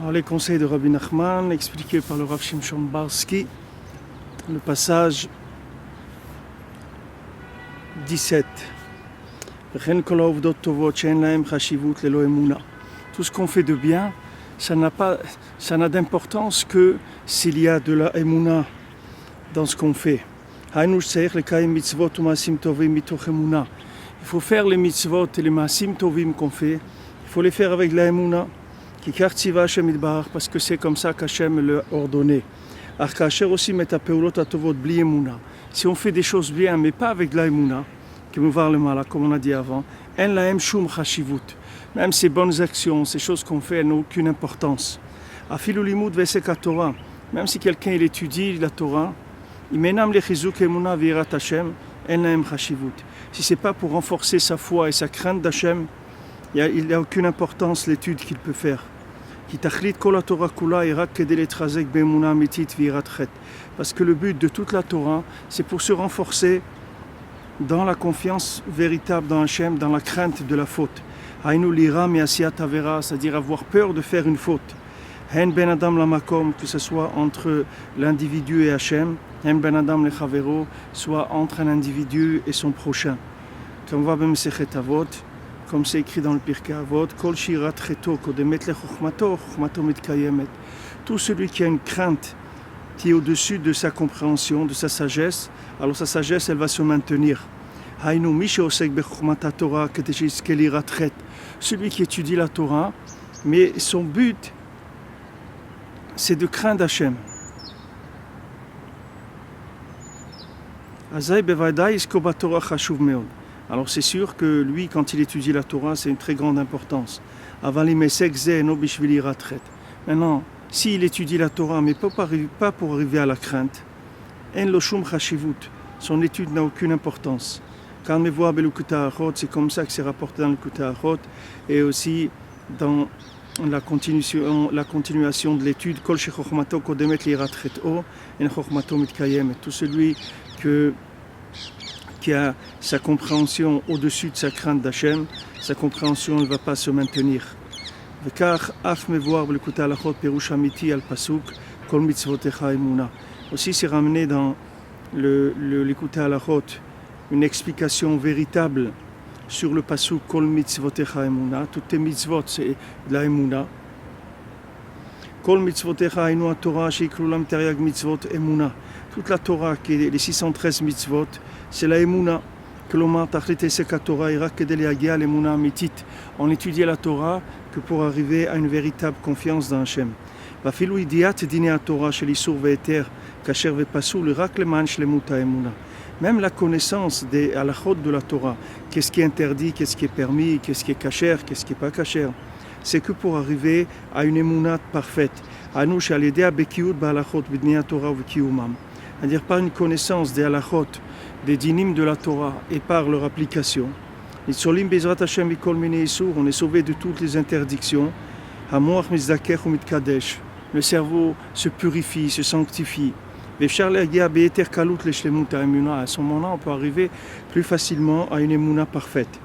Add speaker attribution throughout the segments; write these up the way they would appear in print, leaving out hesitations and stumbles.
Speaker 1: Alors, les conseils de Rabbi Nachman, expliqués par le Rav Shimshon Barsky, le passage 17. Tout ce qu'on fait de bien, ça n'a d'importance que s'il y a de la emuna dans ce qu'on fait. Il faut faire les mitzvot et les maasim tovim qu'on fait, il faut les faire avec la emuna, parce que c'est comme ça qu'Hachem l'a ordonné. Si on fait des choses bien, mais pas avec de la emuna, comme on a dit avant, même ces bonnes actions, ces choses qu'on fait, elles n'ont aucune importance. Même si quelqu'un il étudie la Torah, si ce n'est pas pour renforcer sa foi et sa crainte d'Hachem, il n'a aucune importance l'étude qu'il peut faire. Parce que le but de toute la Torah, c'est pour se renforcer dans la confiance véritable dans Hachem, dans la crainte de la faute. C'est-à-dire avoir peur de faire une faute. Que ce soit entre l'individu et Hachem, soit entre un individu et son prochain. Comme va B'Mesechet Avot, comme c'est écrit dans le Pirkei Avot, tout celui qui a une crainte qui est au-dessus de sa compréhension, de sa sagesse, alors sa sagesse elle va se maintenir. Celui qui étudie la Torah, mais son but c'est de craindre Hachem. Alors c'est sûr que lui, quand il étudie la Torah, c'est une très grande importance. Maintenant, s'il étudie la Torah, mais pas pour arriver à la crainte, son étude n'a aucune importance. C'est comme ça que c'est rapporté dans le Likutei Arot et aussi dans la continuation de l'étude. Tout celui qui a sa compréhension au-dessus de sa crainte d'Hachem, sa compréhension ne va pas se maintenir. Aussi c'est ramené dans le Likutei Halachot une explication véritable sur le pasuk Kol mitzvotecha emuna. Toutes tes mitzvot c'est de la emuna. Kol mitzvotecha hainu Torah sheikrulam teriag mitzvot emuna. Toute la Torah qui est les 613 mitzvot, c'est la emuna. Kelomar tachlit esek Torah ira kedel yagia l'emuna amitit. On étudie la Torah que pour arriver à une véritable confiance dans Hachem. Vafilu idiat dine Torah shel isur ve'eter kasher ve'pasul rak leman shlemut ha'emuna. Même la connaissance des halachot de la Torah, qu'est-ce qui est interdit, qu'est-ce qui est permis, qu'est-ce qui est kasher, qu'est-ce qui n'est pas kasher, c'est que pour arriver à une émounat parfaite. C'est-à-dire par une connaissance des halachot, des dinim de la Torah et par leur application. On est sauvé de toutes les interdictions. Le cerveau se purifie, se sanctifie. À ce moment-là, on peut arriver plus facilement à une émouna parfaite.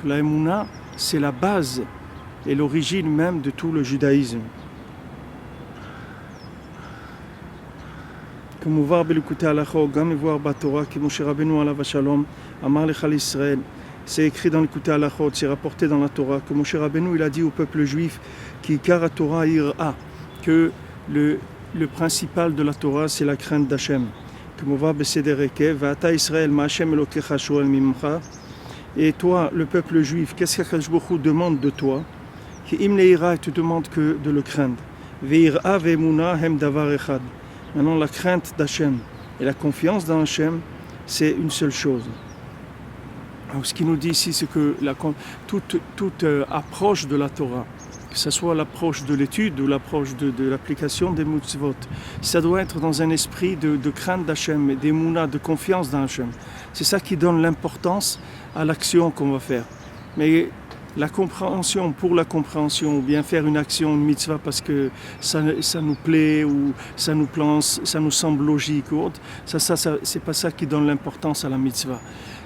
Speaker 1: La émouna, c'est la base et l'origine même de tout le judaïsme. Comme on voit Likutei Halachot, גם voir Batorah, qui Moshe Rabbeinu alav hashalom, Amar lecha l'Israël. C'est écrit dans le Likutei Halachot, c'est rapporté dans la Torah, que Moshe Rabbeinu il a dit au peuple juif, qui kara Torah ira, que le principal de la Torah, c'est la crainte d'Hachem. Et toi, le peuple juif, qu'est-ce qu'Akadosh Baruch Hu demande de toi? Il te demande que de le craindre. Maintenant, la crainte d'Hachem et la confiance dans Hachem, c'est une seule chose. Alors, ce qu'il nous dit ici, c'est que toute approche de la Torah, que ce soit l'approche de l'étude ou l'approche de l'application des mitzvot, ça doit être dans un esprit de crainte d'Hachem et d'émouna, de confiance dans Hachem. C'est ça qui donne l'importance à l'action qu'on va faire. Mais la compréhension pour la compréhension, ou bien faire une action, une mitzvah parce que ça nous plaît ou ça nous semble logique ou autre, ça c'est pas ça qui donne l'importance à la mitzvah.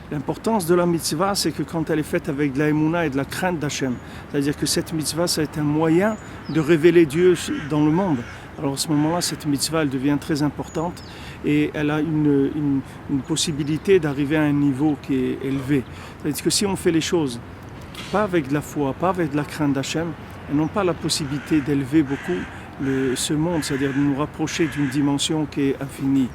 Speaker 1: L'importance de la mitzvah, c'est que quand elle est faite avec de la émouna et de la crainte d'Hachem, c'est-à-dire que cette mitzvah, ça est un moyen de révéler Dieu dans le monde. Alors à ce moment-là, cette mitzvah, elle devient très importante et elle a une possibilité d'arriver à un niveau qui est élevé. C'est-à-dire que si on fait les choses pas avec de la foi, pas avec de la crainte d'Hachem, elles n'ont pas la possibilité d'élever beaucoup ce monde, c'est-à-dire de nous rapprocher d'une dimension qui est infinie.